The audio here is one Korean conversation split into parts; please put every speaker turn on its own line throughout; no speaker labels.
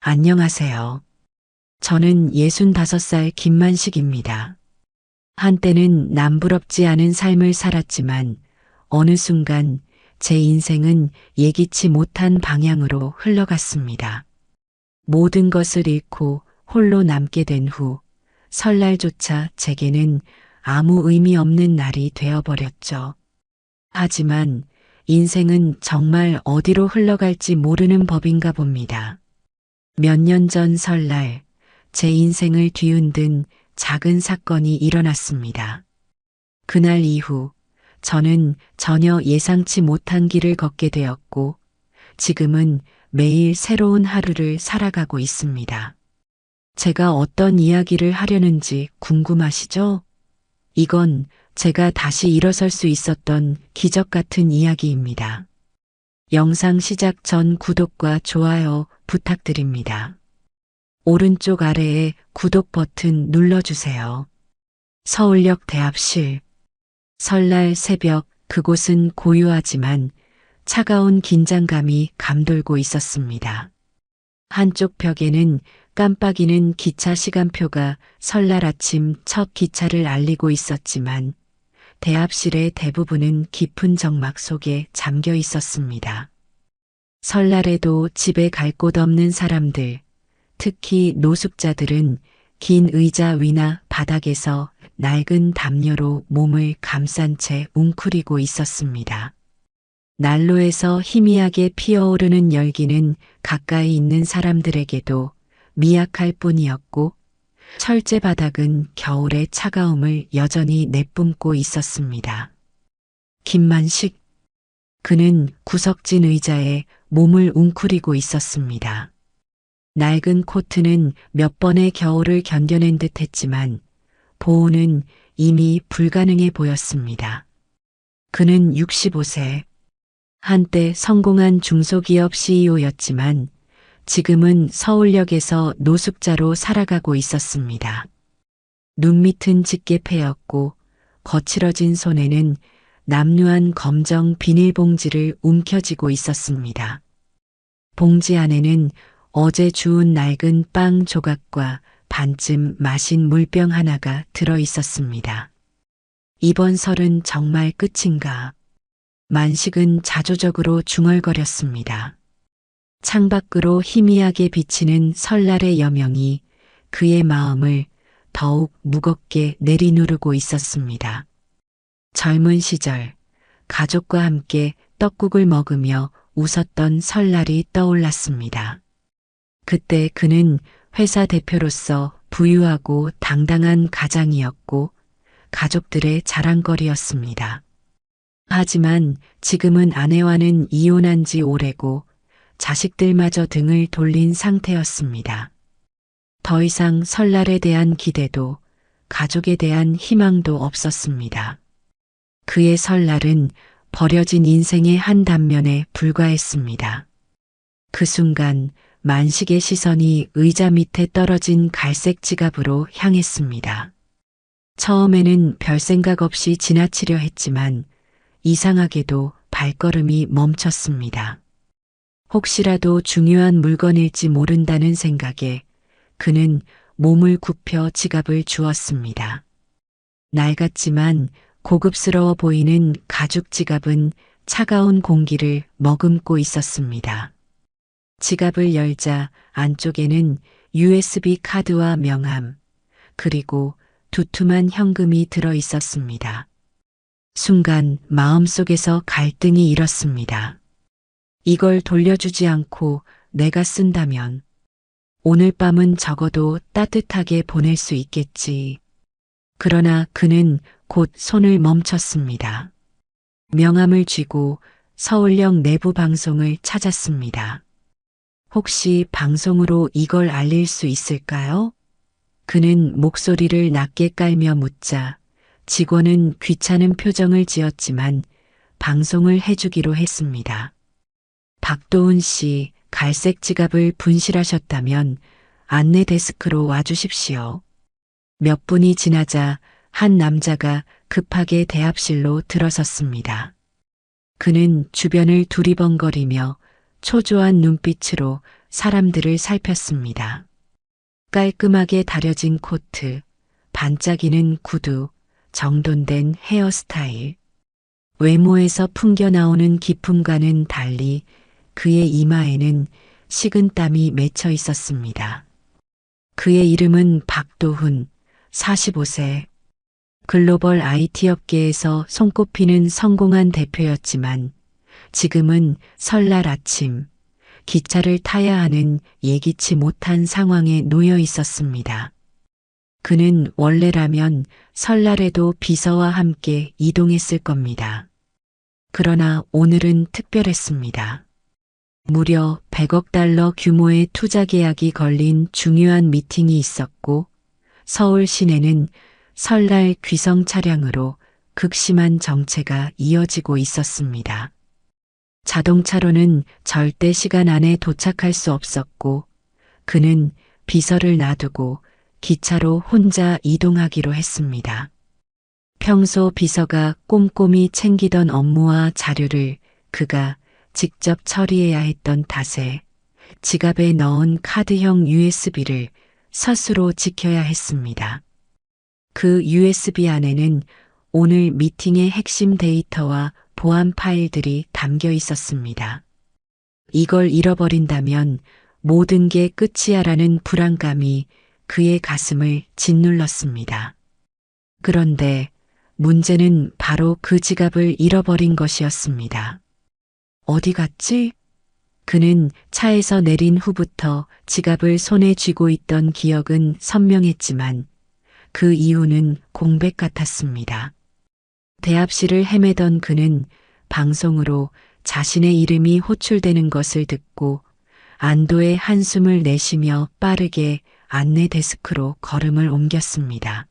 안녕하세요. 저는 65살 김만식입니다. 한때는 남부럽지 않은 삶을 살았지만 어느 순간 제 인생은 예기치 못한 방향으로 흘러갔습니다. 모든 것을 잃고 홀로 남게 된 후 설날조차 제게는 아무 의미 없는 날이 되어버렸죠. 하지만 인생은 정말 어디로 흘러갈지 모르는 법인가 봅니다. 몇 년 전 설날, 제 인생을 뒤흔든 작은 사건이 일어났습니다. 그날 이후 저는 전혀 예상치 못한 길을 걷게 되었고, 지금은 매일 새로운 하루를 살아가고 있습니다. 제가 어떤 이야기를 하려는지 궁금하시죠? 이건 제가 다시 일어설 수 있었던 기적 같은 이야기입니다. 영상 시작 전 구독과 좋아요 부탁드립니다. 오른쪽 아래에 구독 버튼 눌러주세요. 서울역 대합실. 설날 새벽 그곳은 고요하지만 차가운 긴장감이 감돌고 있었습니다. 한쪽 벽에는 깜빡이는 기차 시간표가 설날 아침 첫 기차를 알리고 있었지만 대합실의 대부분은 깊은 정막 속에 잠겨 있었습니다. 설날에도 집에 갈 곳 없는 사람들, 특히 노숙자들은 긴 의자 위나 바닥에서 낡은 담요로 몸을 감싼 채 웅크리고 있었습니다. 난로에서 희미하게 피어오르는 열기는 가까이 있는 사람들에게도 미약할 뿐이었고, 철제 바닥은 겨울의 차가움을 여전히 내뿜고 있었습니다. 김만식. 그는 구석진 의자에 몸을 웅크리고 있었습니다. 낡은 코트는 몇 번의 겨울을 견뎌낸 듯 했지만 보호는 이미 불가능해 보였습니다. 그는 65세. 한때 성공한 중소기업 CEO였지만 지금은 서울역에서 노숙자로 살아가고 있었습니다. 눈 밑은 짙게 패였고 거칠어진 손에는 남루한 검정 비닐봉지를 움켜쥐고 있었습니다. 봉지 안에는 어제 주운 낡은 빵 조각과 반쯤 마신 물병 하나가 들어 있었습니다. 이번 설은 정말 끝인가? 만식은 자조적으로 중얼거렸습니다. 창밖으로 희미하게 비치는 설날의 여명이 그의 마음을 더욱 무겁게 내리누르고 있었습니다. 젊은 시절 가족과 함께 떡국을 먹으며 웃었던 설날이 떠올랐습니다. 그때 그는 회사 대표로서 부유하고 당당한 가장이었고 가족들의 자랑거리였습니다. 하지만 지금은 아내와는 이혼한 지 오래고 자식들마저 등을 돌린 상태였습니다. 더 이상 설날에 대한 기대도 가족에 대한 희망도 없었습니다. 그의 설날은 버려진 인생의 한 단면에 불과했습니다. 그 순간 만식의 시선이 의자 밑에 떨어진 갈색 지갑으로 향했습니다. 처음에는 별 생각 없이 지나치려 했지만 이상하게도 발걸음이 멈췄습니다. 혹시라도 중요한 물건일지 모른다는 생각에 그는 몸을 굽혀 지갑을 주었습니다. 낡았지만 고급스러워 보이는 가죽 지갑은 차가운 공기를 머금고 있었습니다. 지갑을 열자 안쪽에는 USB 카드와 명함, 그리고 두툼한 현금이 들어 있었습니다. 순간 마음속에서 갈등이 일었습니다. 이걸 돌려주지 않고 내가 쓴다면 오늘 밤은 적어도 따뜻하게 보낼 수 있겠지. 그러나 그는 곧 손을 멈췄습니다. 명함을 쥐고 서울역 내부 방송을 찾았습니다. 혹시 방송으로 이걸 알릴 수 있을까요? 그는 목소리를 낮게 깔며 묻자 직원은 귀찮은 표정을 지었지만 방송을 해주기로 했습니다. 박도훈 씨, 갈색 지갑을 분실하셨다면 안내 데스크로 와주십시오. 몇 분이 지나자 한 남자가 급하게 대합실로 들어섰습니다. 그는 주변을 두리번거리며 초조한 눈빛으로 사람들을 살폈습니다. 깔끔하게 다려진 코트, 반짝이는 구두, 정돈된 헤어스타일. 외모에서 풍겨나오는 기품과는 달리 그의 이마에는 식은땀이 맺혀 있었습니다. 그의 이름은 박도훈, 45세. 글로벌 IT 업계에서 손꼽히는 성공한 대표였지만 지금은 설날 아침 기차를 타야 하는 예기치 못한 상황에 놓여 있었습니다. 그는 원래라면 설날에도 비서와 함께 이동했을 겁니다. 그러나 오늘은 특별했습니다. 무려 100억 달러 규모의 투자 계약이 걸린 중요한 미팅이 있었고 서울 시내는 설날 귀성 차량으로 극심한 정체가 이어지고 있었습니다. 자동차로는 절대 시간 안에 도착할 수 없었고 그는 비서를 놔두고 기차로 혼자 이동하기로 했습니다. 평소 비서가 꼼꼼히 챙기던 업무와 자료를 그가 직접 처리해야 했던 탓에 지갑에 넣은 카드형 USB를 스스로 지켜야 했습니다. 그 USB 안에는 오늘 미팅의 핵심 데이터와 보안 파일들이 담겨 있었습니다. 이걸 잃어버린다면 모든 게 끝이야라는 불안감이 그의 가슴을 짓눌렀습니다. 그런데 문제는 바로 그 지갑을 잃어버린 것이었습니다. 어디 갔지? 그는 차에서 내린 후부터 지갑을 손에 쥐고 있던 기억은 선명했지만 그 이유는 공백 같았습니다. 대합실을 헤매던 그는 방송으로 자신의 이름이 호출되는 것을 듣고 안도의 한숨을 내쉬며 빠르게 안내 데스크로 걸음을 옮겼습니다.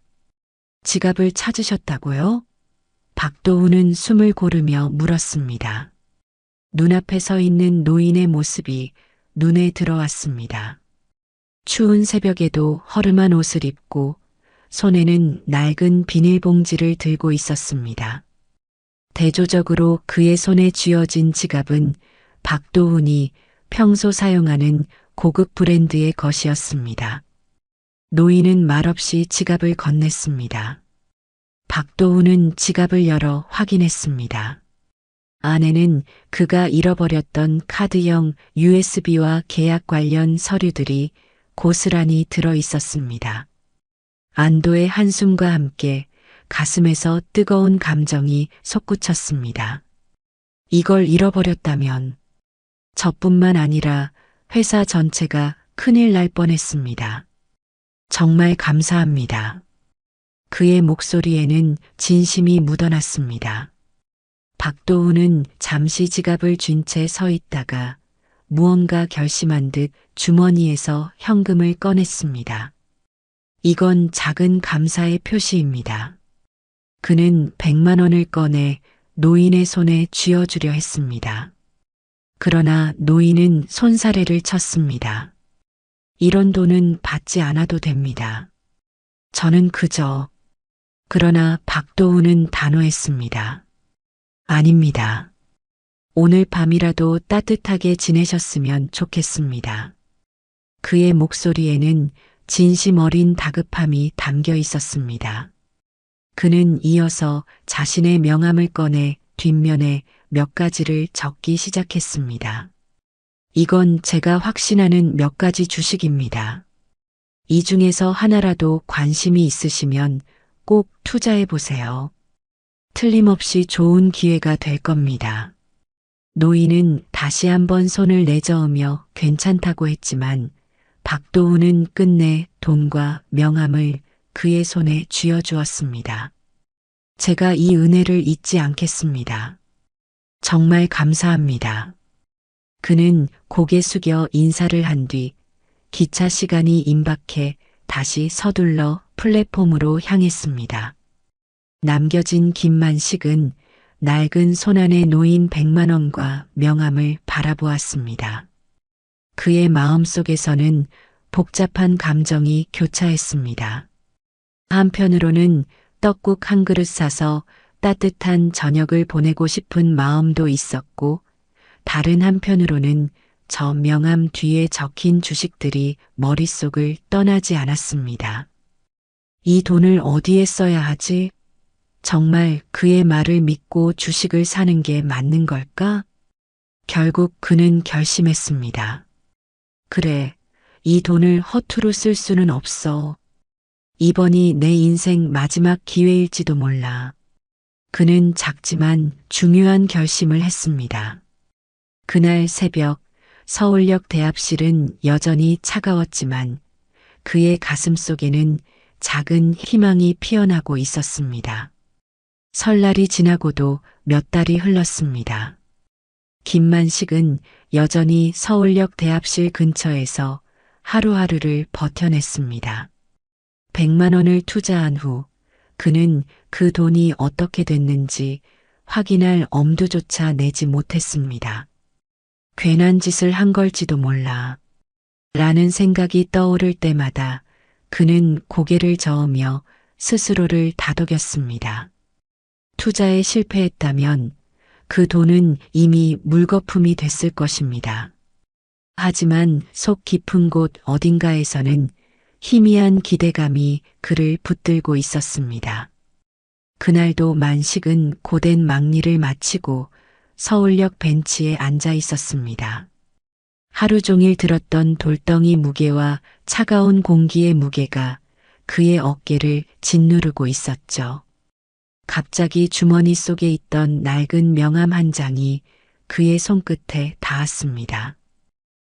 지갑을 찾으셨다고요? 박도훈은 숨을 고르며 물었습니다. 눈앞에 서 있는 노인의 모습이 눈에 들어왔습니다. 추운 새벽에도 허름한 옷을 입고 손에는 낡은 비닐봉지를 들고 있었습니다. 대조적으로 그의 손에 쥐어진 지갑은 박도훈이 평소 사용하는 고급 브랜드의 것이었습니다. 노인은 말없이 지갑을 건넸습니다. 박도훈은 지갑을 열어 확인했습니다. 안에는 그가 잃어버렸던 카드형 USB와 계약 관련 서류들이 고스란히 들어 있었습니다. 안도의 한숨과 함께 가슴에서 뜨거운 감정이 솟구쳤습니다. 이걸 잃어버렸다면 저뿐만 아니라 회사 전체가 큰일 날 뻔했습니다. 정말 감사합니다. 그의 목소리에는 진심이 묻어났습니다. 박도훈은 잠시 지갑을 쥔 채 서 있다가 무언가 결심한 듯 주머니에서 현금을 꺼냈습니다. 이건 작은 감사의 표시입니다. 그는 100만 원을 꺼내 노인의 손에 쥐어주려 했습니다. 그러나 노인은 손사래를 쳤습니다. 이런 돈은 받지 않아도 됩니다. 저는 그저... 그러나 박도훈은 단호했습니다. 아닙니다. 오늘 밤이라도 따뜻하게 지내셨으면 좋겠습니다. 그의 목소리에는 진심 어린 다급함이 담겨 있었습니다. 그는 이어서 자신의 명함을 꺼내 뒷면에 몇 가지를 적기 시작했습니다. 이건 제가 확신하는 몇 가지 주식입니다. 이 중에서 하나라도 관심이 있으시면 꼭 투자해 보세요. 틀림없이 좋은 기회가 될 겁니다. 노인은 다시 한번 손을 내저으며 괜찮다고 했지만 박도훈은 끝내 돈과 명함을 그의 손에 쥐어주었습니다. 제가 이 은혜를 잊지 않겠습니다. 정말 감사합니다. 그는 고개 숙여 인사를 한 뒤 기차 시간이 임박해 다시 서둘러 플랫폼으로 향했습니다. 남겨진 김만식은 낡은 손안에 놓인 100만 원과 명함을 바라보았습니다. 그의 마음속에서는 복잡한 감정이 교차했습니다. 한편으로는 떡국 한 그릇 사서 따뜻한 저녁을 보내고 싶은 마음도 있었고, 다른 한편으로는 저 명함 뒤에 적힌 주식들이 머릿속을 떠나지 않았습니다. 이 돈을 어디에 써야 하지? 정말 그의 말을 믿고 주식을 사는 게 맞는 걸까? 결국 그는 결심했습니다. 그래, 이 돈을 허투루 쓸 수는 없어. 이번이 내 인생 마지막 기회일지도 몰라. 그는 작지만 중요한 결심을 했습니다. 그날 새벽 서울역 대합실은 여전히 차가웠지만 그의 가슴 속에는 작은 희망이 피어나고 있었습니다. 설날이 지나고도 몇 달이 흘렀습니다. 김만식은 여전히 서울역 대합실 근처에서 하루하루를 버텨냈습니다. 100만 원을 투자한 후 그는 그 돈이 어떻게 됐는지 확인할 엄두조차 내지 못했습니다. 괜한 짓을 한 걸지도 몰라. 라는 생각이 떠오를 때마다 그는 고개를 저으며 스스로를 다독였습니다. 투자에 실패했다면 그 돈은 이미 물거품이 됐을 것입니다. 하지만 속 깊은 곳 어딘가에서는 희미한 기대감이 그를 붙들고 있었습니다. 그날도 만식은 고된 막리를 마치고 서울역 벤치에 앉아 있었습니다. 하루 종일 들었던 돌덩이 무게와 차가운 공기의 무게가 그의 어깨를 짓누르고 있었죠. 갑자기 주머니 속에 있던 낡은 명함 한 장이 그의 손끝에 닿았습니다.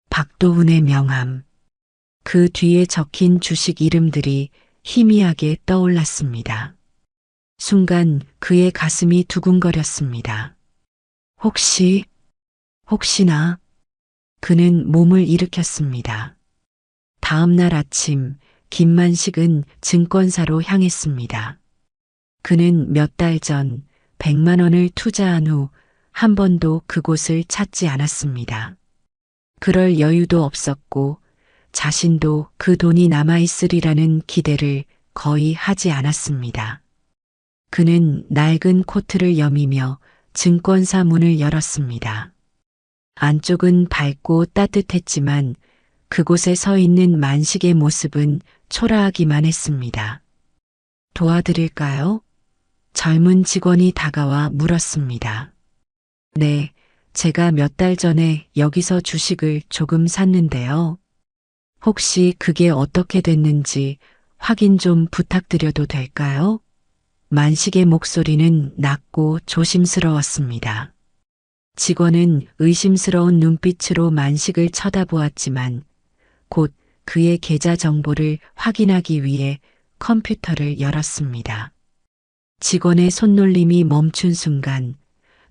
박도훈의 명함. 그 뒤에 적힌 주식 이름들이 희미하게 떠올랐습니다. 순간 그의 가슴이 두근거렸습니다. 혹시나 그는 몸을 일으켰습니다. 다음 날 아침 김만식은 증권사로 향했습니다. 그는 몇 달 전 100만 원을 투자한 후 한 번도 그곳을 찾지 않았습니다. 그럴 여유도 없었고 자신도 그 돈이 남아있으리라는 기대를 거의 하지 않았습니다. 그는 낡은 코트를 여미며 증권사 문을 열었습니다. 안쪽은 밝고 따뜻했지만 그곳에 서 있는 만식의 모습은 초라하기만 했습니다. 도와드릴까요? 젊은 직원이 다가와 물었습니다. 네, 제가 몇 달 전에 여기서 주식을 조금 샀는데요. 혹시 그게 어떻게 됐는지 확인 좀 부탁드려도 될까요? 만식의 목소리는 낮고 조심스러웠습니다. 직원은 의심스러운 눈빛으로 만식을 쳐다보았지만 곧 그의 계좌 정보를 확인하기 위해 컴퓨터를 열었습니다. 직원의 손놀림이 멈춘 순간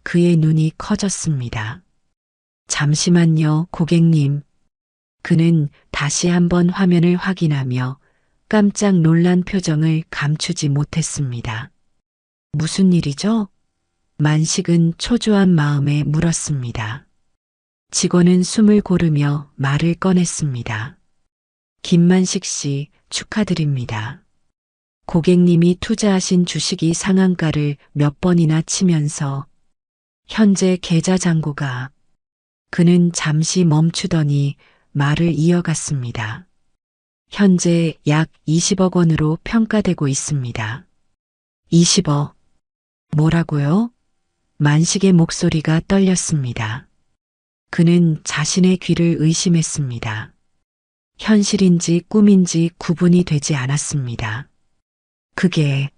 그의 눈이 커졌습니다. 잠시만요, 고객님. 그는 다시 한번 화면을 확인하며 깜짝 놀란 표정을 감추지 못했습니다. 무슨 일이죠? 만식은 초조한 마음에 물었습니다. 직원은 숨을 고르며 말을 꺼냈습니다. 김만식 씨, 축하드립니다. 고객님이 투자하신 주식이 상한가를 몇 번이나 치면서 현재 계좌 잔고가. 그는 잠시 멈추더니 말을 이어갔습니다. 현재 약 20억 원으로 평가되고 있습니다. 20억. 뭐라고요? 만식의 목소리가 떨렸습니다. 그는 자신의 귀를 의심했습니다. 현실인지 꿈인지 구분이 되지 않았습니다. 그게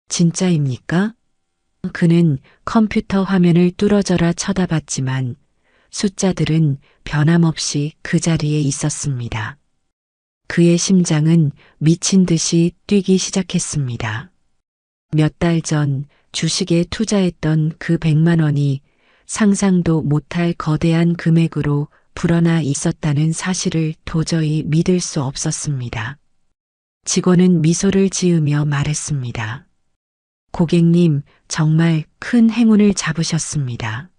진짜입니까? 그는 컴퓨터 화면을 뚫어져라 쳐다봤지만 숫자들은 변함없이 그 자리에 있었습니다. 그의 심장은 미친 듯이 뛰기 시작했습니다. 몇 달 전 주식에 투자했던 그 100만 원이 상상도 못할 거대한 금액으로 불어나 있었다는 사실을 도저히 믿을 수 없었습니다. 직원은 미소를 지으며 말했습니다. 고객님, 정말 큰 행운을 잡으셨습니다.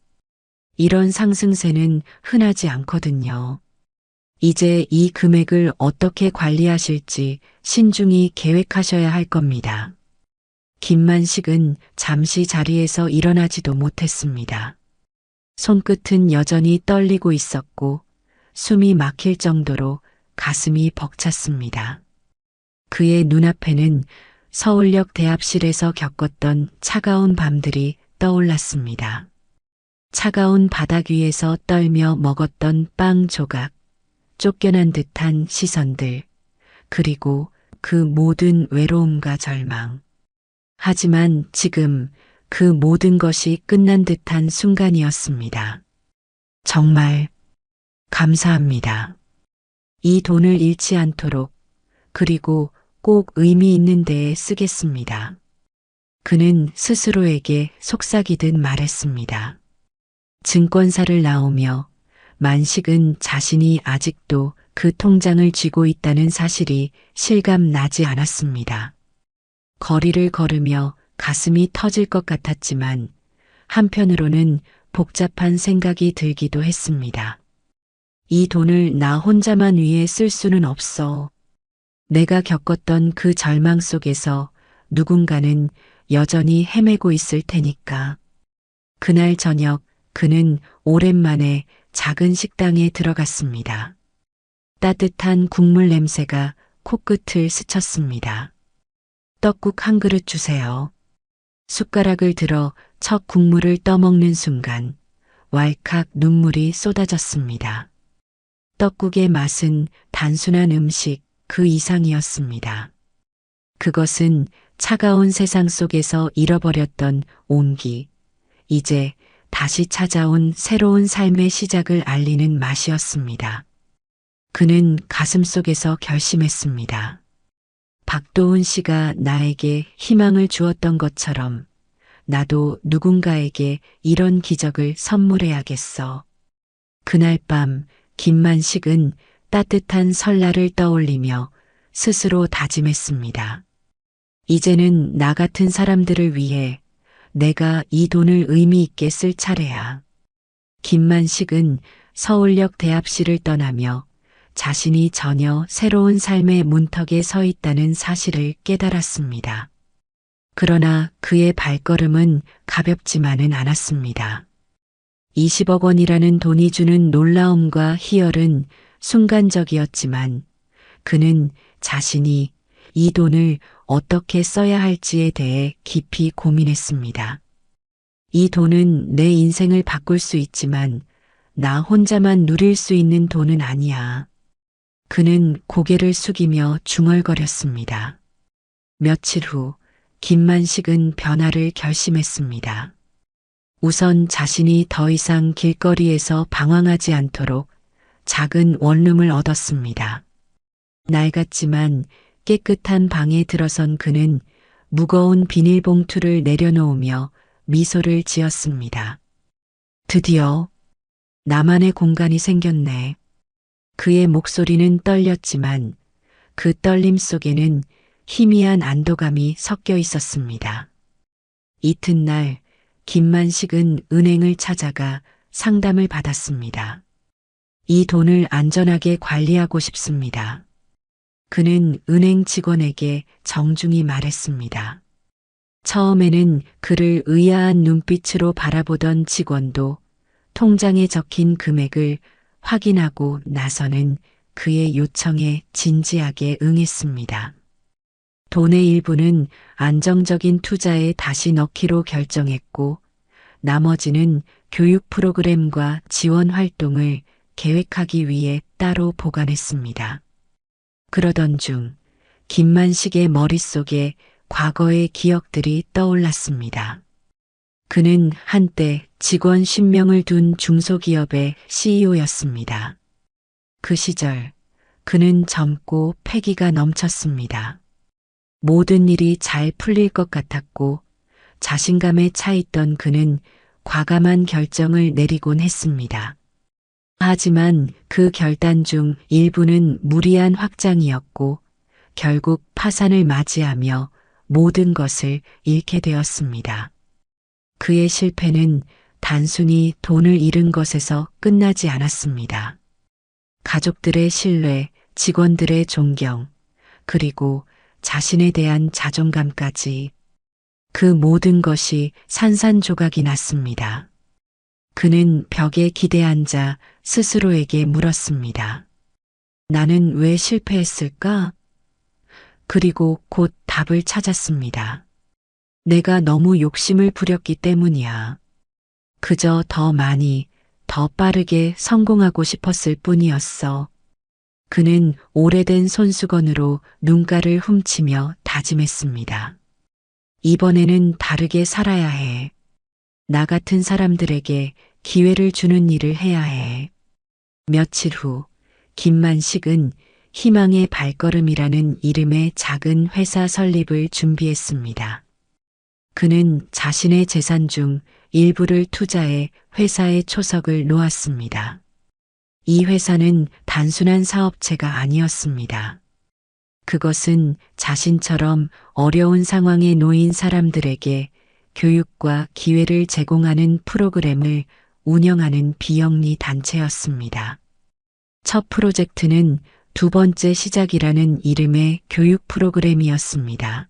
이런 상승세는 흔하지 않거든요. 이제 이 금액을 어떻게 관리하실지 신중히 계획하셔야 할 겁니다. 김만식은 잠시 자리에서 일어나지도 못했습니다. 손끝은 여전히 떨리고 있었고 숨이 막힐 정도로 가슴이 벅찼습니다. 그의 눈앞에는 서울역 대합실에서 겪었던 차가운 밤들이 떠올랐습니다. 차가운 바닥 위에서 떨며 먹었던 빵 조각, 쫓겨난 듯한 시선들, 그리고 그 모든 외로움과 절망. 하지만 지금 그 모든 것이 끝난 듯한 순간이었습니다. 정말 감사합니다. 이 돈을 잃지 않도록, 그리고 꼭 의미 있는 데에 쓰겠습니다. 그는 스스로에게 속삭이듯 말했습니다. 증권사를 나오며 만식은 자신이 아직도 그 통장을 쥐고 있다는 사실이 실감 나지 않았습니다. 거리를 걸으며 가슴이 터질 것 같았지만 한편으로는 복잡한 생각이 들기도 했습니다. 이 돈을 나 혼자만 위해 쓸 수는 없어. 내가 겪었던 그 절망 속에서 누군가는 여전히 헤매고 있을 테니까. 그날 저녁 그는 오랜만에 작은 식당에 들어갔습니다. 따뜻한 국물 냄새가 코끝을 스쳤습니다. 떡국 한 그릇 주세요. 숟가락을 들어 첫 국물을 떠먹는 순간 왈칵 눈물이 쏟아졌습니다. 떡국의 맛은 단순한 음식 그 이상이었습니다. 그것은 차가운 세상 속에서 잃어버렸던 온기, 이제 다시 찾아온 새로운 삶의 시작을 알리는 맛이었습니다. 그는 가슴속에서 결심했습니다. 박도훈 씨가 나에게 희망을 주었던 것처럼 나도 누군가에게 이런 기적을 선물해야겠어. 그날 밤 김만식은 따뜻한 설날을 떠올리며 스스로 다짐했습니다. 이제는 나 같은 사람들을 위해 내가 이 돈을 의미 있게 쓸 차례야. 김만식은 서울역 대합실을 떠나며 자신이 전혀 새로운 삶의 문턱에 서 있다는 사실을 깨달았습니다. 그러나 그의 발걸음은 가볍지만은 않았습니다. 20억 원이라는 돈이 주는 놀라움과 희열은 순간적이었지만 그는 자신이 이 돈을 어떻게 써야 할지에 대해 깊이 고민했습니다. 이 돈은 내 인생을 바꿀 수 있지만 나 혼자만 누릴 수 있는 돈은 아니야. 그는 고개를 숙이며 중얼거렸습니다. 며칠 후 김만식은 변화를 결심했습니다. 우선 자신이 더 이상 길거리에서 방황하지 않도록 작은 원룸을 얻었습니다. 낡았지만 깨끗한 방에 들어선 그는 무거운 비닐봉투를 내려놓으며 미소를 지었습니다. 드디어 나만의 공간이 생겼네. 그의 목소리는 떨렸지만 그 떨림 속에는 희미한 안도감이 섞여 있었습니다. 이튿날 김만식은 은행을 찾아가 상담을 받았습니다. 이 돈을 안전하게 관리하고 싶습니다. 그는 은행 직원에게 정중히 말했습니다. 처음에는 그를 의아한 눈빛으로 바라보던 직원도 통장에 적힌 금액을 확인하고 나서는 그의 요청에 진지하게 응했습니다. 돈의 일부는 안정적인 투자에 다시 넣기로 결정했고 나머지는 교육 프로그램과 지원 활동을 계획하기 위해 따로 보관했습니다. 그러던 중 김만식의 머릿속에 과거의 기억들이 떠올랐습니다. 그는 한때 직원 10명을 둔 중소기업의 CEO였습니다. 그 시절 그는 젊고 패기가 넘쳤습니다. 모든 일이 잘 풀릴 것 같았고 자신감에 차 있던 그는 과감한 결정을 내리곤 했습니다. 하지만 그 결단 중 일부는 무리한 확장이었고 결국 파산을 맞이하며 모든 것을 잃게 되었습니다. 그의 실패는 단순히 돈을 잃은 것에서 끝나지 않았습니다. 가족들의 신뢰, 직원들의 존경, 그리고 자신에 대한 자존감까지 그 모든 것이 산산조각이 났습니다. 그는 벽에 기대앉아 스스로에게 물었습니다. 나는 왜 실패했을까? 그리고 곧 답을 찾았습니다. 내가 너무 욕심을 부렸기 때문이야. 그저 더 많이, 더 빠르게 성공하고 싶었을 뿐이었어. 그는 오래된 손수건으로 눈가를 훔치며 다짐했습니다. 이번에는 다르게 살아야 해. 나 같은 사람들에게 기회를 주는 일을 해야 해. 며칠 후, 김만식은 희망의 발걸음이라는 이름의 작은 회사 설립을 준비했습니다. 그는 자신의 재산 중 일부를 투자해 회사의 초석을 놓았습니다. 이 회사는 단순한 사업체가 아니었습니다. 그것은 자신처럼 어려운 상황에 놓인 사람들에게 교육과 기회를 제공하는 프로그램을 운영하는 비영리 단체였습니다. 첫 프로젝트는 두 번째 시작이라는 이름의 교육 프로그램이었습니다.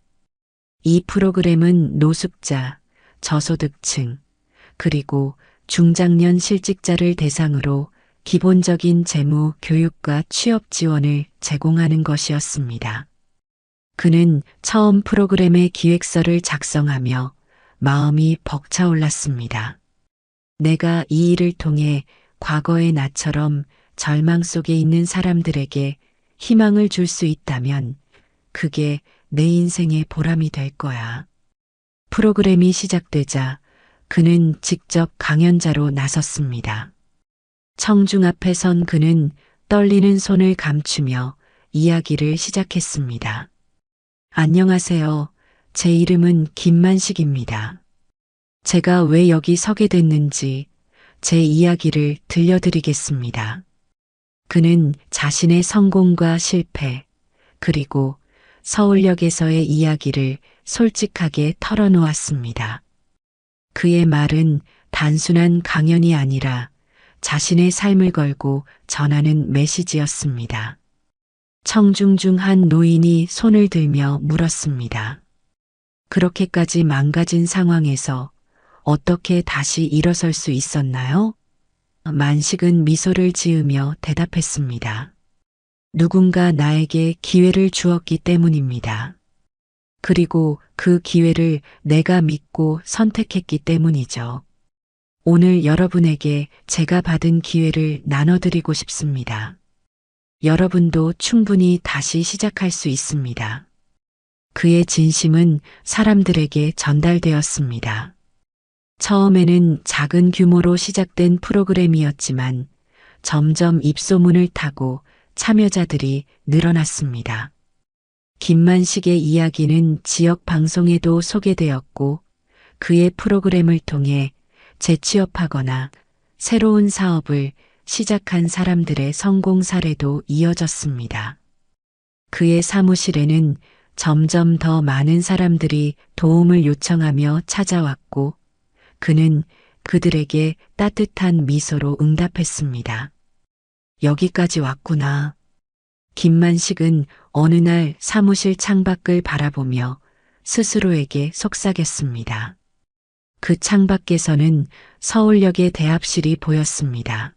이 프로그램은 노숙자, 저소득층, 그리고 중장년 실직자를 대상으로 기본적인 재무 교육과 취업 지원을 제공하는 것이었습니다. 그는 처음 프로그램의 기획서를 작성하며 마음이 벅차올랐습니다. 내가 이 일을 통해 과거의 나처럼 절망 속에 있는 사람들에게 희망을 줄 수 있다면 그게 내 인생의 보람이 될 거야. 프로그램이 시작되자 그는 직접 강연자로 나섰습니다. 청중 앞에 선 그는 떨리는 손을 감추며 이야기를 시작했습니다. 안녕하세요. 제 이름은 김만식입니다. 제가 왜 여기 서게 됐는지 제 이야기를 들려드리겠습니다. 그는 자신의 성공과 실패, 그리고 서울역에서의 이야기를 솔직하게 털어놓았습니다. 그의 말은 단순한 강연이 아니라 자신의 삶을 걸고 전하는 메시지였습니다. 청중 중 한 노인이 손을 들며 물었습니다. 그렇게까지 망가진 상황에서 어떻게 다시 일어설 수 있었나요? 만식은 미소를 지으며 대답했습니다. 누군가 나에게 기회를 주었기 때문입니다. 그리고 그 기회를 내가 믿고 선택했기 때문이죠. 오늘 여러분에게 제가 받은 기회를 나눠드리고 싶습니다. 여러분도 충분히 다시 시작할 수 있습니다. 그의 진심은 사람들에게 전달되었습니다. 처음에는 작은 규모로 시작된 프로그램이었지만 점점 입소문을 타고 참여자들이 늘어났습니다. 김만식의 이야기는 지역 방송에도 소개되었고 그의 프로그램을 통해 재취업하거나 새로운 사업을 시작한 사람들의 성공 사례도 이어졌습니다. 그의 사무실에는 점점 더 많은 사람들이 도움을 요청하며 찾아왔고 그는 그들에게 따뜻한 미소로 응답했습니다. 여기까지 왔구나. 김만식은 어느 날 사무실 창밖을 바라보며 스스로에게 속삭였습니다. 그 창밖에서는 서울역의 대합실이 보였습니다.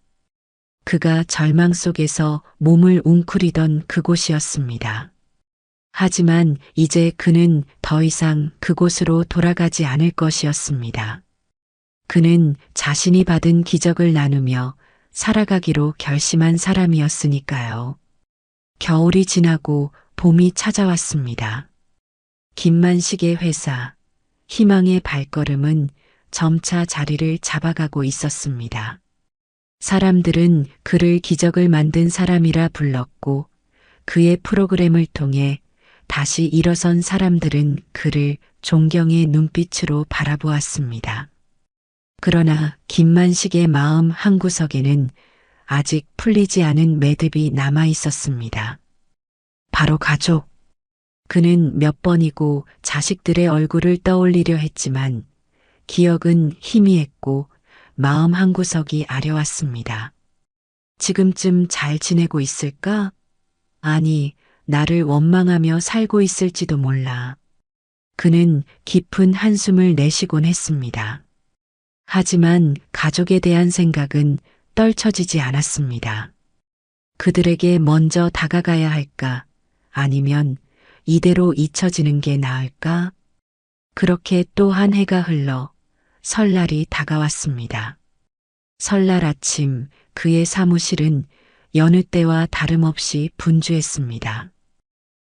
그가 절망 속에서 몸을 웅크리던 그곳이었습니다. 하지만 이제 그는 더 이상 그곳으로 돌아가지 않을 것이었습니다. 그는 자신이 받은 기적을 나누며 살아가기로 결심한 사람이었으니까요. 겨울이 지나고 봄이 찾아왔습니다. 김만식의 회사, 희망의 발걸음은 점차 자리를 잡아가고 있었습니다. 사람들은 그를 기적을 만든 사람이라 불렀고 그의 프로그램을 통해 다시 일어선 사람들은 그를 존경의 눈빛으로 바라보았습니다. 그러나 김만식의 마음 한구석에는 아직 풀리지 않은 매듭이 남아 있었습니다. 바로 가족. 그는 몇 번이고 자식들의 얼굴을 떠올리려 했지만 기억은 희미했고 마음 한구석이 아려왔습니다. 지금쯤 잘 지내고 있을까? 아니, 나를 원망하며 살고 있을지도 몰라. 그는 깊은 한숨을 내쉬곤 했습니다. 하지만 가족에 대한 생각은 떨쳐지지 않았습니다. 그들에게 먼저 다가가야 할까? 아니면 이대로 잊혀지는 게 나을까? 그렇게 또 한 해가 흘러 설날이 다가왔습니다. 설날 아침 그의 사무실은 여느 때와 다름없이 분주했습니다.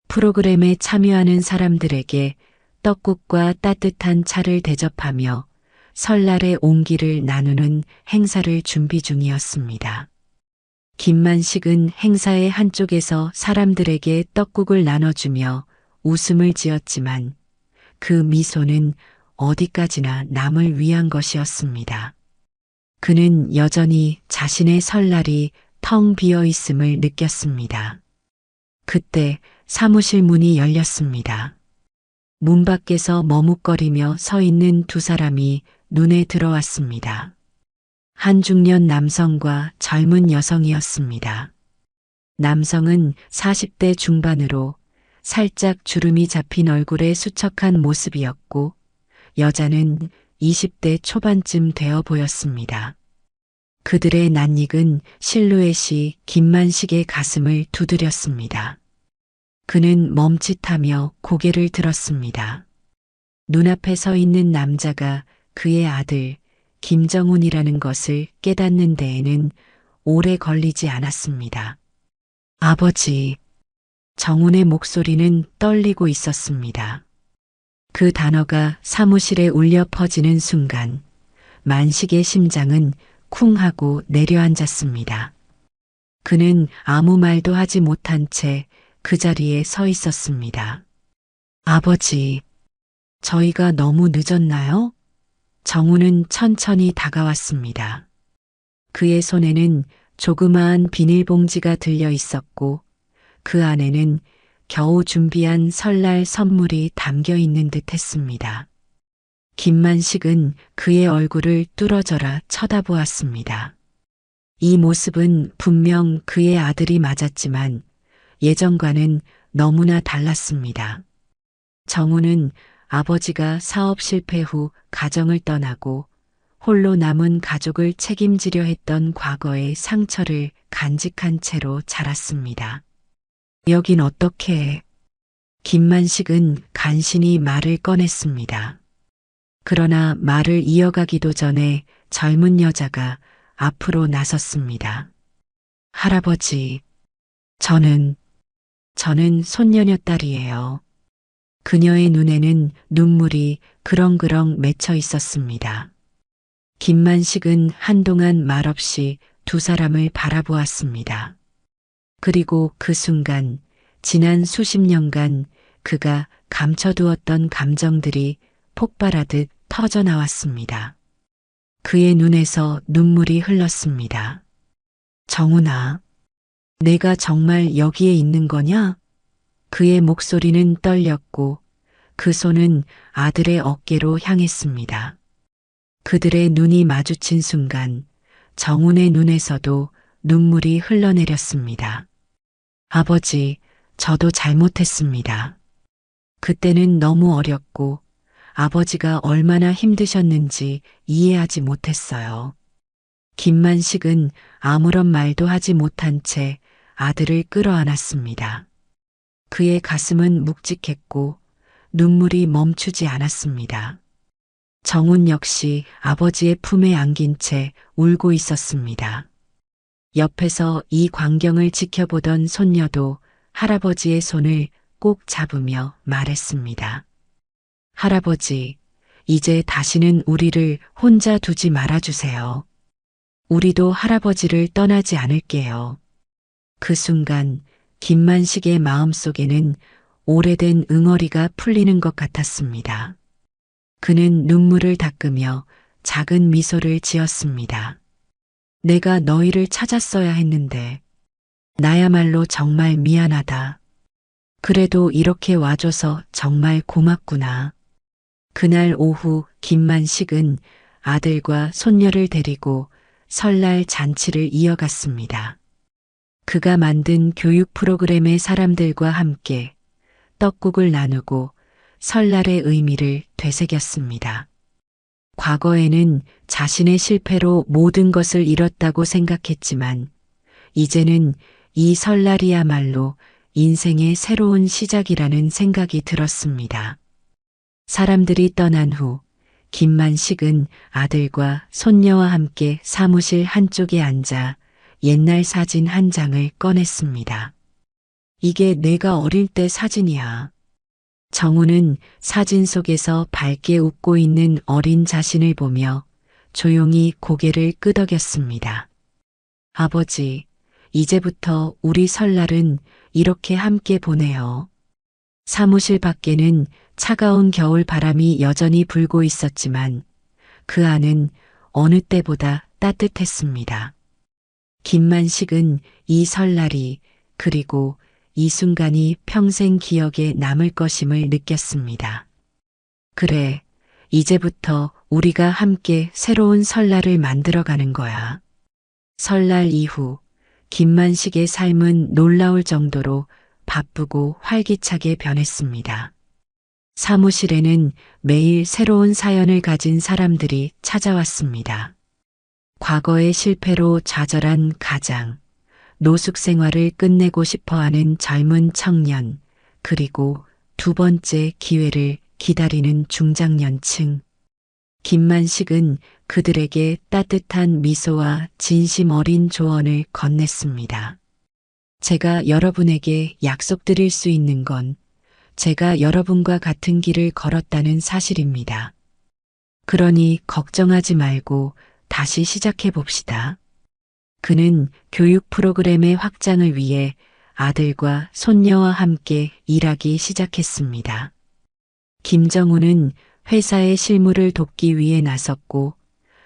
프로그램에 참여하는 사람들에게 떡국과 따뜻한 차를 대접하며 설날의 온기를 나누는 행사를 준비 중이었습니다. 김만식은 행사의 한쪽에서 사람들에게 떡국을 나눠주며 웃음을 지었지만 그 미소는 어디까지나 남을 위한 것이었습니다. 그는 여전히 자신의 설날이 텅 비어 있음을 느꼈습니다. 그때 사무실 문이 열렸습니다. 문 밖에서 머뭇거리며 서 있는 두 사람이 눈에 들어왔습니다. 한 중년 남성과 젊은 여성이었습니다. 남성은 40대 중반으로 살짝 주름이 잡힌 얼굴의 수척한 모습이었고 여자는 20대 초반쯤 되어 보였습니다. 그들의 낯익은 실루엣이 김만식의 가슴을 두드렸습니다. 그는 멈칫하며 고개를 들었습니다. 눈앞에 서 있는 남자가 그의 아들 김정훈이라는 것을 깨닫는 데에는 오래 걸리지 않았습니다. 아버지, 정훈의 목소리는 떨리고 있었습니다. 그 단어가 사무실에 울려 퍼지는 순간 만식의 심장은 쿵 하고 내려앉았습니다. 그는 아무 말도 하지 못한 채 그 자리에 서 있었습니다. 아버지, 저희가 너무 늦었나요? 정훈은 천천히 다가왔습니다. 그의 손에는 조그마한 비닐봉지가 들려 있었고 그 안에는 겨우 준비한 설날 선물이 담겨 있는 듯 했습니다. 김만식은 그의 얼굴을 뚫어져라 쳐다보았습니다. 이 모습은 분명 그의 아들이 맞았지만 예전과는 너무나 달랐습니다. 정우는 아버지가 사업 실패 후 가정을 떠나고 홀로 남은 가족을 책임지려 했던 과거의 상처를 간직한 채로 자랐습니다. 여긴 어떻게 해? 김만식은 간신히 말을 꺼냈습니다. 그러나 말을 이어가기도 전에 젊은 여자가 앞으로 나섰습니다. 할아버지, 저는 손녀녀 딸이에요. 그녀의 눈에는 눈물이 그렁그렁 맺혀 있었습니다. 김만식은 한동안 말없이 두 사람을 바라보았습니다. 그리고 그 순간 지난 수십 년간 그가 감춰두었던 감정들이 폭발하듯 터져나왔습니다. 그의 눈에서 눈물이 흘렀습니다. 정훈아, 내가 정말 여기에 있는 거냐? 그의 목소리는 떨렸고 그 손은 아들의 어깨로 향했습니다. 그들의 눈이 마주친 순간 정훈의 눈에서도 눈물이 흘러내렸습니다. 아버지, 저도 잘못했습니다. 그때는 너무 어렸고 아버지가 얼마나 힘드셨는지 이해하지 못했어요. 김만식은 아무런 말도 하지 못한 채 아들을 끌어안았습니다. 그의 가슴은 묵직했고 눈물이 멈추지 않았습니다. 정훈 역시 아버지의 품에 안긴 채 울고 있었습니다. 옆에서 이 광경을 지켜보던 손녀도 할아버지의 손을 꼭 잡으며 말했습니다. 할아버지, 이제 다시는 우리를 혼자 두지 말아주세요. 우리도 할아버지를 떠나지 않을게요. 그 순간 김만식의 마음속에는 오래된 응어리가 풀리는 것 같았습니다. 그는 눈물을 닦으며 작은 미소를 지었습니다. 내가 너희를 찾았어야 했는데 나야말로 정말 미안하다. 그래도 이렇게 와줘서 정말 고맙구나. 그날 오후 김만식은 아들과 손녀를 데리고 설날 잔치를 이어갔습니다. 그가 만든 교육 프로그램의 사람들과 함께 떡국을 나누고 설날의 의미를 되새겼습니다. 과거에는 자신의 실패로 모든 것을 잃었다고 생각했지만 이제는 이 설날이야말로 인생의 새로운 시작이라는 생각이 들었습니다. 사람들이 떠난 후 김만식은 아들과 손녀와 함께 사무실 한쪽에 앉아 옛날 사진 한 장을 꺼냈습니다. 이게 내가 어릴 때 사진이야. 정우는 사진 속에서 밝게 웃고 있는 어린 자신을 보며 조용히 고개를 끄덕였습니다. 아버지, 이제부터 우리 설날은 이렇게 함께 보내요. 사무실 밖에는 차가운 겨울 바람이 여전히 불고 있었지만 그 안은 어느 때보다 따뜻했습니다. 김만식은 이 설날이 그리고 이 순간이 평생 기억에 남을 것임을 느꼈습니다. 그래, 이제부터 우리가 함께 새로운 설날을 만들어가는 거야. 설날 이후 김만식의 삶은 놀라울 정도로 바쁘고 활기차게 변했습니다. 사무실에는 매일 새로운 사연을 가진 사람들이 찾아왔습니다. 과거의 실패로 좌절한 가장, 노숙 생활을 끝내고 싶어하는 젊은 청년, 그리고 두 번째 기회를 기다리는 중장년층. 김만식은 그들에게 따뜻한 미소와 진심 어린 조언을 건넸습니다. 제가 여러분에게 약속드릴 수 있는 건 제가 여러분과 같은 길을 걸었다는 사실입니다. 그러니 걱정하지 말고 다시 시작해 봅시다. 그는 교육 프로그램의 확장을 위해 아들과 손녀와 함께 일하기 시작했습니다. 김정우는 회사의 실무를 돕기 위해 나섰고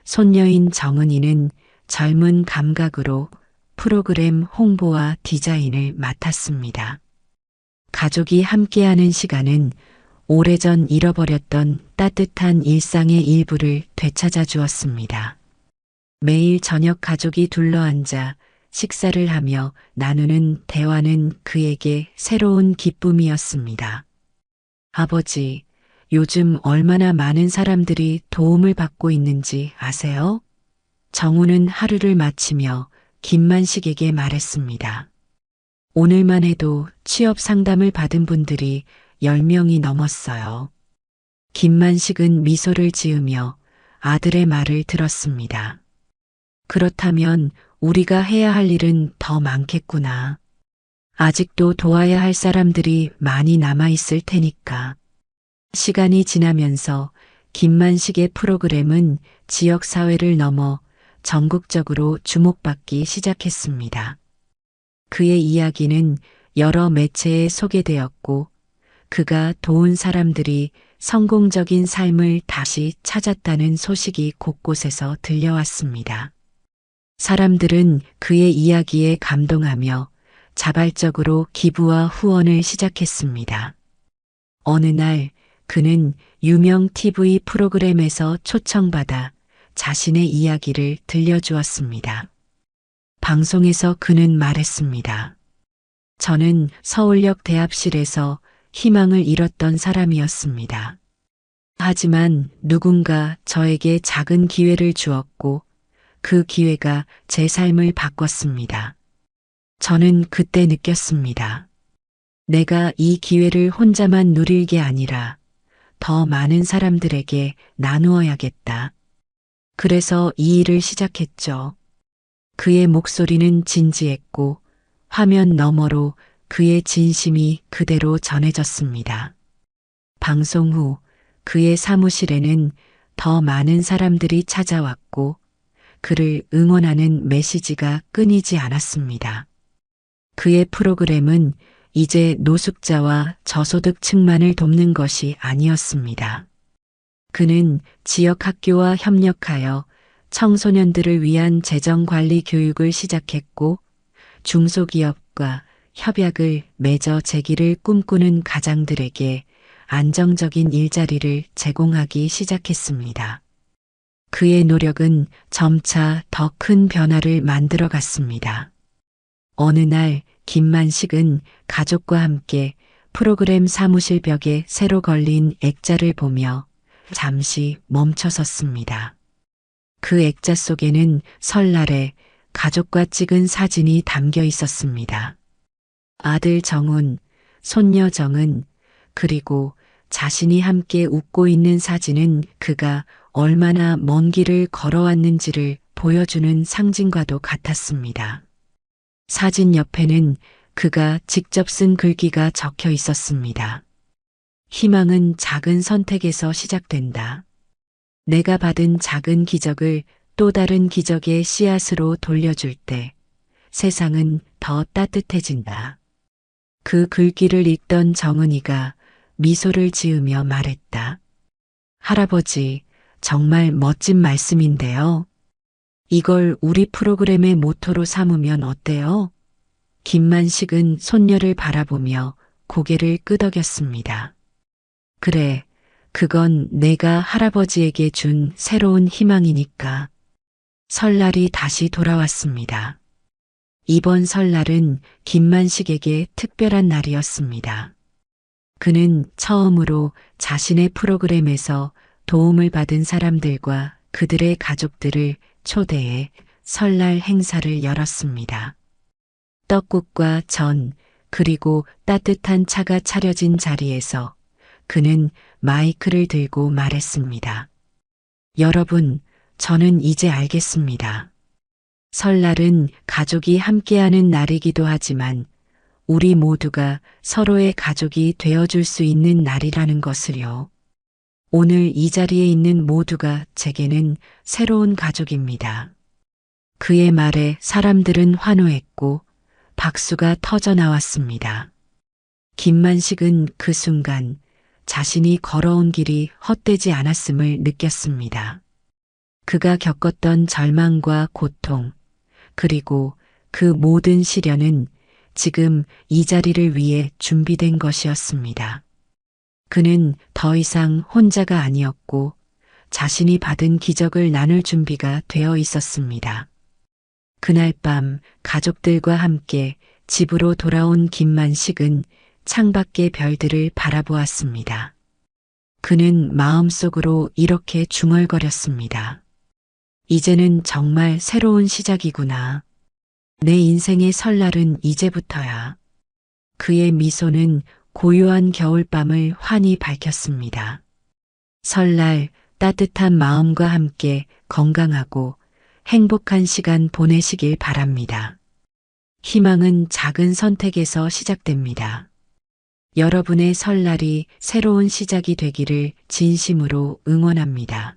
손녀인 정은이는 젊은 감각으로 프로그램 홍보와 디자인을 맡았습니다. 가족이 함께하는 시간은 오래전 잃어버렸던 따뜻한 일상의 일부를 되찾아 주었습니다. 매일 저녁 가족이 둘러앉아 식사를 하며 나누는 대화는 그에게 새로운 기쁨이었습니다. 아버지, 요즘 얼마나 많은 사람들이 도움을 받고 있는지 아세요? 정우는 하루를 마치며 김만식에게 말했습니다. 오늘만 해도 취업 상담을 받은 분들이 10명이 넘었어요. 김만식은 미소를 지으며 아들의 말을 들었습니다. 그렇다면 우리가 해야 할 일은 더 많겠구나. 아직도 도와야 할 사람들이 많이 남아 있을 테니까. 시간이 지나면서 김만식의 프로그램은 지역사회를 넘어 전국적으로 주목받기 시작했습니다. 그의 이야기는 여러 매체에 소개되었고 그가 도운 사람들이 성공적인 삶을 다시 찾았다는 소식이 곳곳에서 들려왔습니다. 사람들은 그의 이야기에 감동하며 자발적으로 기부와 후원을 시작했습니다. 어느 날 그는 유명 TV 프로그램에서 초청받아 자신의 이야기를 들려주었습니다. 방송에서 그는 말했습니다. 저는 서울역 대합실에서 희망을 잃었던 사람이었습니다. 하지만 누군가 저에게 작은 기회를 주었고 그 기회가 제 삶을 바꿨습니다. 저는 그때 느꼈습니다. 내가 이 기회를 혼자만 누릴 게 아니라 더 많은 사람들에게 나누어야겠다. 그래서 이 일을 시작했죠. 그의 목소리는 진지했고 화면 너머로 그의 진심이 그대로 전해졌습니다. 방송 후 그의 사무실에는 더 많은 사람들이 찾아왔고 그를 응원하는 메시지가 끊이지 않았습니다. 그의 프로그램은 이제 노숙자와 저소득층만을 돕는 것이 아니었습니다. 그는 지역 학교와 협력하여 청소년들을 위한 재정관리 교육을 시작했고 중소기업과 협약을 맺어 재기를 꿈꾸는 가장들에게 안정적인 일자리를 제공하기 시작했습니다. 그의 노력은 점차 더 큰 변화를 만들어 갔습니다. 어느 날 김만식은 가족과 함께 프로그램 사무실 벽에 새로 걸린 액자를 보며 잠시 멈춰섰습니다. 그 액자 속에는 설날에 가족과 찍은 사진이 담겨 있었습니다. 아들 정훈, 손녀 정은, 그리고 자신이 함께 웃고 있는 사진은 그가 얼마나 먼 길을 걸어왔는지를 보여주는 상징과도 같았습니다. 사진 옆에는 그가 직접 쓴 글귀가 적혀 있었습니다. 희망은 작은 선택에서 시작된다. 내가 받은 작은 기적을 또 다른 기적의 씨앗으로 돌려줄 때 세상은 더 따뜻해진다. 그 글귀를 읽던 정은이가 미소를 지으며 말했다. 할아버지, 정말 멋진 말씀인데요. 이걸 우리 프로그램의 모토로 삼으면 어때요? 김만식은 손녀를 바라보며 고개를 끄덕였습니다. 그래, 그건 내가 할아버지에게 준 새로운 희망이니까. 설날이 다시 돌아왔습니다. 이번 설날은 김만식에게 특별한 날이었습니다. 그는 처음으로 자신의 프로그램에서 도움을 받은 사람들과 그들의 가족들을 초대해 설날 행사를 열었습니다. 떡국과 전, 그리고 따뜻한 차가 차려진 자리에서 그는 마이크를 들고 말했습니다. 여러분, 저는 이제 알겠습니다. 설날은 가족이 함께하는 날이기도 하지만 우리 모두가 서로의 가족이 되어줄 수 있는 날이라는 것을요. 오늘 이 자리에 있는 모두가 제게는 새로운 가족입니다. 그의 말에 사람들은 환호했고 박수가 터져 나왔습니다. 김만식은 그 순간 자신이 걸어온 길이 헛되지 않았음을 느꼈습니다. 그가 겪었던 절망과 고통, 그리고 그 모든 시련은 지금 이 자리를 위해 준비된 것이었습니다. 그는 더 이상 혼자가 아니었고 자신이 받은 기적을 나눌 준비가 되어 있었습니다. 그날 밤 가족들과 함께 집으로 돌아온 김만식은 창밖의 별들을 바라보았습니다. 그는 마음속으로 이렇게 중얼거렸습니다. 이제는 정말 새로운 시작이구나. 내 인생의 설날은 이제부터야. 그의 미소는 고요한 겨울밤을 환히 밝혔습니다. 설날 따뜻한 마음과 함께 건강하고 행복한 시간 보내시길 바랍니다. 희망은 작은 선택에서 시작됩니다. 여러분의 설날이 새로운 시작이 되기를 진심으로 응원합니다.